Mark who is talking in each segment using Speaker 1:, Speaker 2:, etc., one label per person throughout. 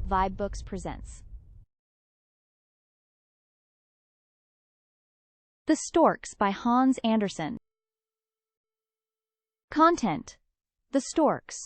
Speaker 1: vibeBooks presents. The Storks by Hans Andersen. Content: The Storks.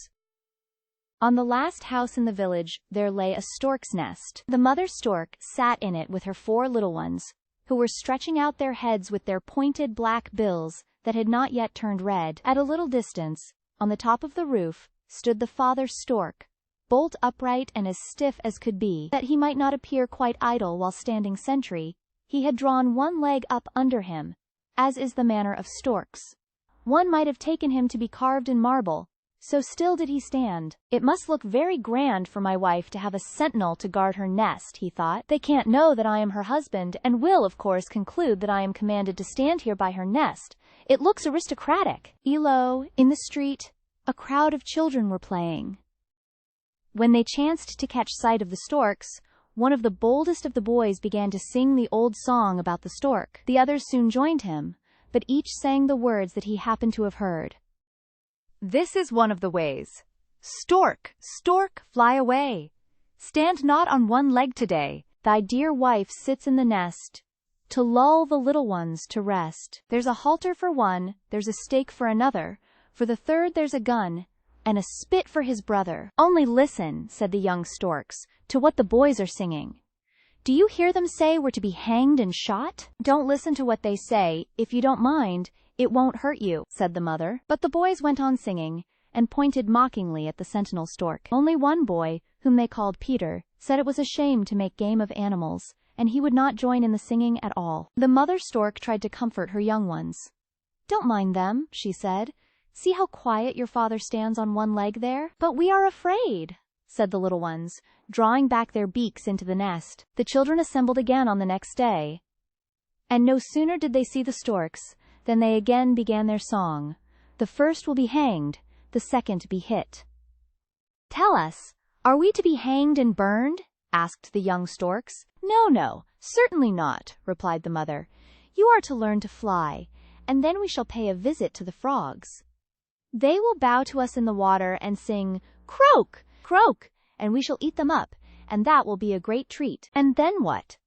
Speaker 1: On the last house in the village there lay a stork's nest. The mother stork sat in it with her 4 little ones, who were stretching out their heads with their pointed black bills that had not yet turned red. At a little distance, on the top of the roof, stood the father stork, bolt upright and as stiff as could be. That he might not appear quite idle while standing sentry, he had drawn one leg up under him, as is the manner of storks. One might have taken him to be carved in marble, so still did he stand. It must look very grand for my wife to have a sentinel to guard her nest, he thought. They can't know that I am her husband, and will of course conclude that I am commanded to stand here by her nest. It looks aristocratic. Below, in the street, a crowd of children were playing. When they chanced to catch sight of the storks, one of the boldest of the boys began to sing the old song about the stork. The others soon joined him, but each sang the words that he happened to have heard. This is one of the ways. Stork, stork, fly away. Stand not on one leg today. Thy dear wife sits in the nest, to lull the little ones to rest. There's a halter for one, there's a stake for another, for the third there's a gun, and a spit for his brother. Only listen, said the young storks, to what the boys are singing. Do you hear them say we're to be hanged and shot? Don't listen to what they say, if you don't mind. It won't hurt you, said the mother. But the boys went on singing, and pointed mockingly at the sentinel stork. Only one boy, whom they called Peter, said it was a shame to make game of animals, and he would not join in the singing at all. The mother stork tried to comfort her young ones. Don't mind them, she said. See how quiet your father stands on one leg there? But we are afraid, said the little ones, drawing back their beaks into the nest. The children assembled again on the next day, and no sooner did they see the storks than they again began their song. The first will be hanged, the second be hit. Tell us, are we to be hanged and burned? Asked the young storks. No, no, certainly not, replied the mother. You are to learn to fly, and then we shall pay a visit to the frogs. They will bow to us in the water and sing, croak, croak, and we shall eat them up, and that will be a great treat. And then what?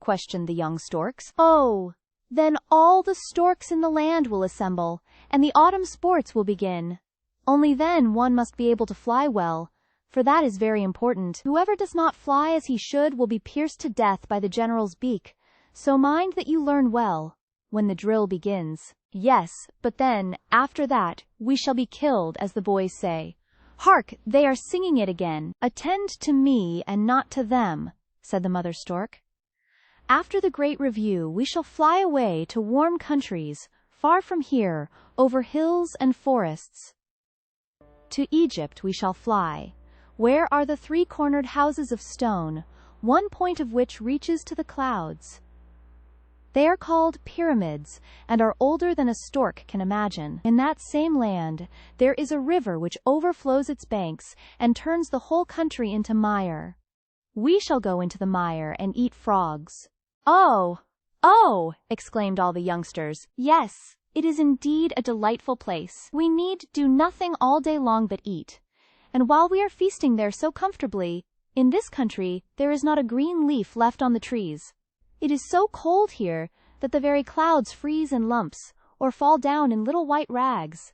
Speaker 1: Questioned the young storks. Oh, then all the storks in the land will assemble, and the autumn sports will begin. Only then one must be able to fly well, for that is very important. Whoever does not fly as he should will be pierced to death by the general's beak, so mind that you learn well when the drill begins. Yes, but then, after that, we shall be killed, as the boys say. Hark, they are singing it again. Attend to me and not to them, said the mother stork. After the great review we shall fly away to warm countries, far from here, over hills and forests. To Egypt we shall fly, where are the 3-cornered houses of stone, one point of which reaches to the clouds. They are called pyramids, and are older than a stork can imagine. In that same land there is a river which overflows its banks and turns the whole country into mire. We shall go into the mire and eat frogs. Oh, oh, exclaimed all the youngsters. Yes, it is indeed a delightful place. We need do nothing all day long but eat. And while we are feasting there so comfortably, in this country there is not a green leaf left on the trees. It is so cold here that the very clouds freeze in lumps, or fall down in little white rags.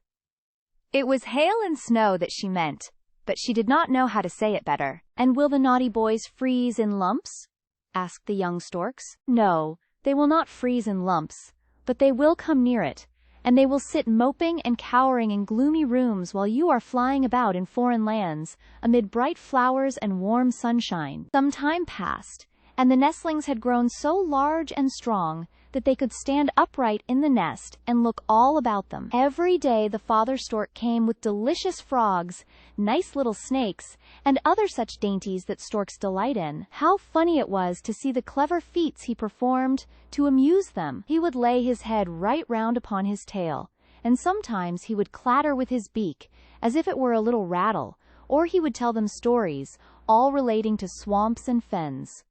Speaker 1: It was hail and snow that she meant, but she did not know how to say it better. And will the naughty boys freeze in lumps? Asked the young storks. No, they will not freeze in lumps, but they will come near it, and they will sit moping and cowering in gloomy rooms while you are flying about in foreign lands, amid bright flowers and warm sunshine. Some time passed, and the nestlings had grown so large and strong that they could stand upright in the nest and look all about them. Every day the father stork came with delicious frogs, nice little snakes, and other such dainties that storks delight in. How funny it was to see the clever feats he performed to amuse them. He would lay his head right round upon his tail, and sometimes he would clatter with his beak, as if it were a little rattle, or he would tell them stories, all relating to swamps and fens.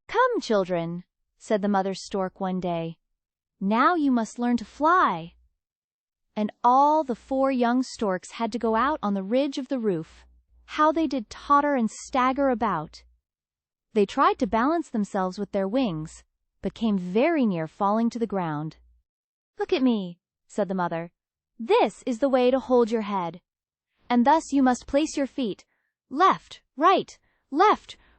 Speaker 1: Come, children, said the mother stork one day. Now you must learn to fly. And all the 4 young storks had to go out on the ridge of the roof. How they did totter and stagger about! They tried to balance themselves with their wings, but came very near falling to the ground. "Look at me," said the mother. "This is the way to hold your head. And thus you must place your feet. Left, right,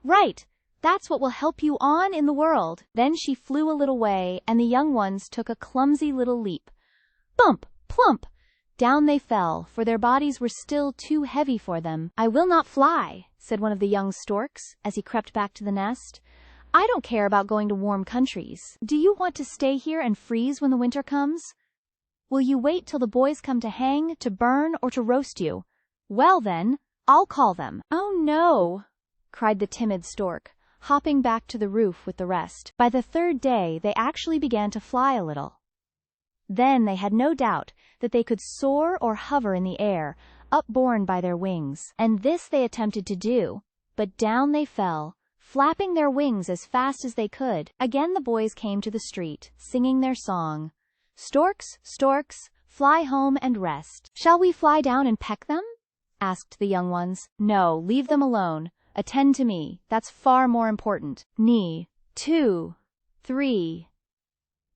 Speaker 1: right. That's what will help you on in the world." Then she flew a little way, and the young ones took a clumsy little leap. Bump, plump! Down they fell, for their bodies were still too heavy for them. "I will not fly," said one of the young storks, as he crept back to the nest. "I don't care about going to warm countries. Do you want to stay here and freeze when the winter comes? Will you wait till the boys come to hang, to burn, or to roast you? Well then, I'll call them." "Oh no!" cried the timid stork, hopping back to the roof with the rest. By the third day they actually began to fly a little. Then they had no doubt that they could soar or hover in the air, upborne by their wings. And this they attempted to do, but down they fell, flapping their wings as fast as they could. Again the boys came to the street, singing their song. "Storks, storks, fly home and rest." "Shall we fly down and peck them?" asked the young ones. "No, leave them alone. Attend to me, that's far more important. 2, 3.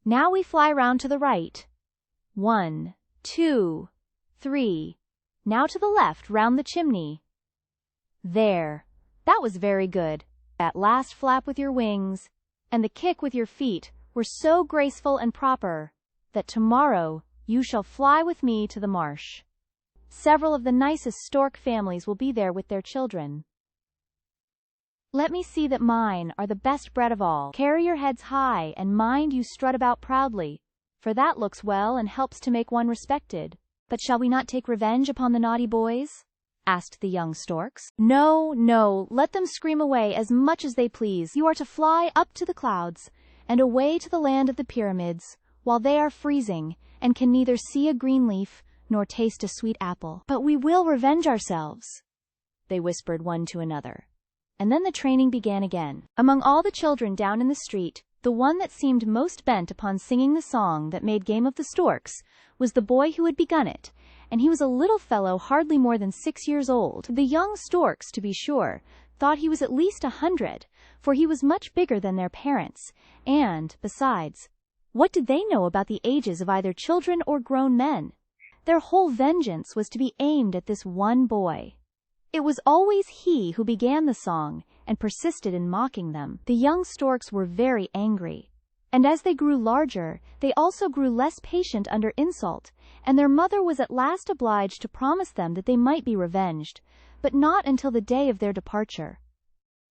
Speaker 1: Now we fly round to the right. 1, 2, 3. Now to the left, round the chimney. There, that was very good. That last flap with your wings, and the kick with your feet were so graceful and proper, that tomorrow you shall fly with me to the marsh. Several of the nicest stork families will be there with their children. Let me see that mine are the best bred of all. Carry your heads high, and mind you strut about proudly, for that looks well and helps to make one respected." "But shall we not take revenge upon the naughty boys?" asked the young storks. "No, no, let them scream away as much as they please. You are to fly up to the clouds, and away to the land of the pyramids, while they are freezing, and can neither see a green leaf, nor taste a sweet apple." "But we will revenge ourselves," they whispered one to another. And then the training began again. Among all the children down in the street, the one that seemed most bent upon singing the song that made game of the storks was the boy who had begun it, and he was a little fellow hardly more than 6 years old. The young storks, to be sure, thought he was at least 100, for he was much bigger than their parents, and, besides, what did they know about the ages of either children or grown men? Their whole vengeance was to be aimed at this one boy. It was always he who began the song and persisted in mocking them. The young storks were very angry, and as they grew larger, they also grew less patient under insult, and their mother was at last obliged to promise them that they might be revenged, but not until the day of their departure.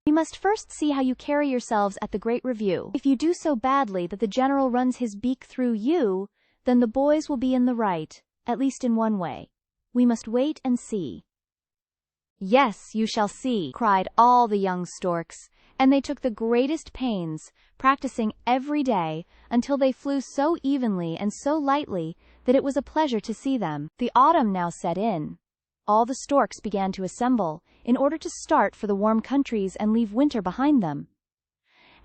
Speaker 1: "We must first see how you carry yourselves at the great review. If you do so badly that the general runs his beak through you, then the boys will be in the right, at least in one way. We must wait and see." "Yes, you shall see," cried all the young storks, and they took the greatest pains, practicing every day, until they flew so evenly and so lightly that it was a pleasure to see them. The autumn now set in. All the storks began to assemble, in order to start for the warm countries and leave winter behind them.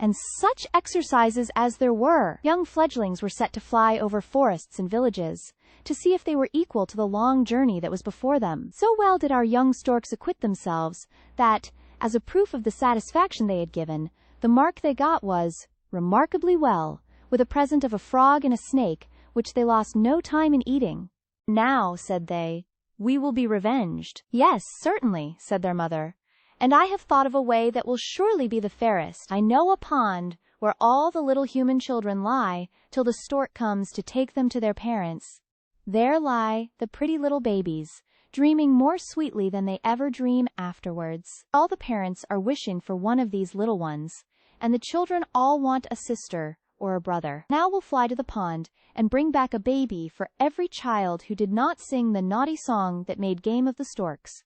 Speaker 1: And such exercises as there were! Young fledglings were set to fly over forests and villages, to see if they were equal to the long journey that was before them. So well did our young storks acquit themselves, that, as a proof of the satisfaction they had given, the mark they got was, "remarkably well," with a present of a frog and a snake, which they lost no time in eating. "Now," said they, "we will be revenged." "Yes, certainly," said their mother, "and I have thought of a way that will surely be the fairest. I know a pond where all the little human children lie till the stork comes to take them to their parents. There lie the pretty little babies, dreaming more sweetly than they ever dream afterwards. All the parents are wishing for one of these little ones, and the children all want a sister or a brother. Now we'll fly to the pond and bring back a baby for every child who did not sing the naughty song that made game of the storks."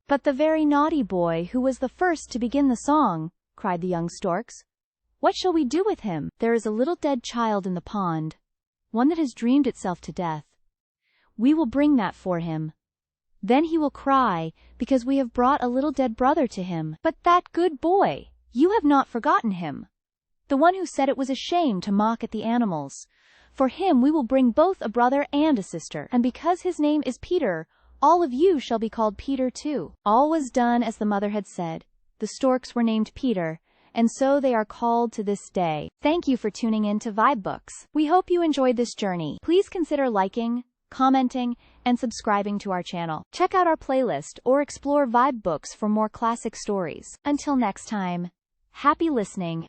Speaker 1: "But the very naughty boy who was the first to begin the song," cried the young storks. "What shall we do with him?" "There is a little dead child in the pond, one that has dreamed itself to death. We will bring that for him. Then he will cry, because we have brought a little dead brother to him." "But that good boy, you have not forgotten him, the one who said it was a shame to mock at the animals. For him we will bring both a brother and a sister, and because his name is Peter, All of you shall be called Peter too. All was done as the mother had said. The storks were named Peter, and so they are called to this day. Thank you for tuning in to vibeBooks. We hope you enjoyed this journey. Please consider liking, commenting, and subscribing to our channel. Check out our playlist or explore vibeBooks for more classic stories. Until next time, happy listening.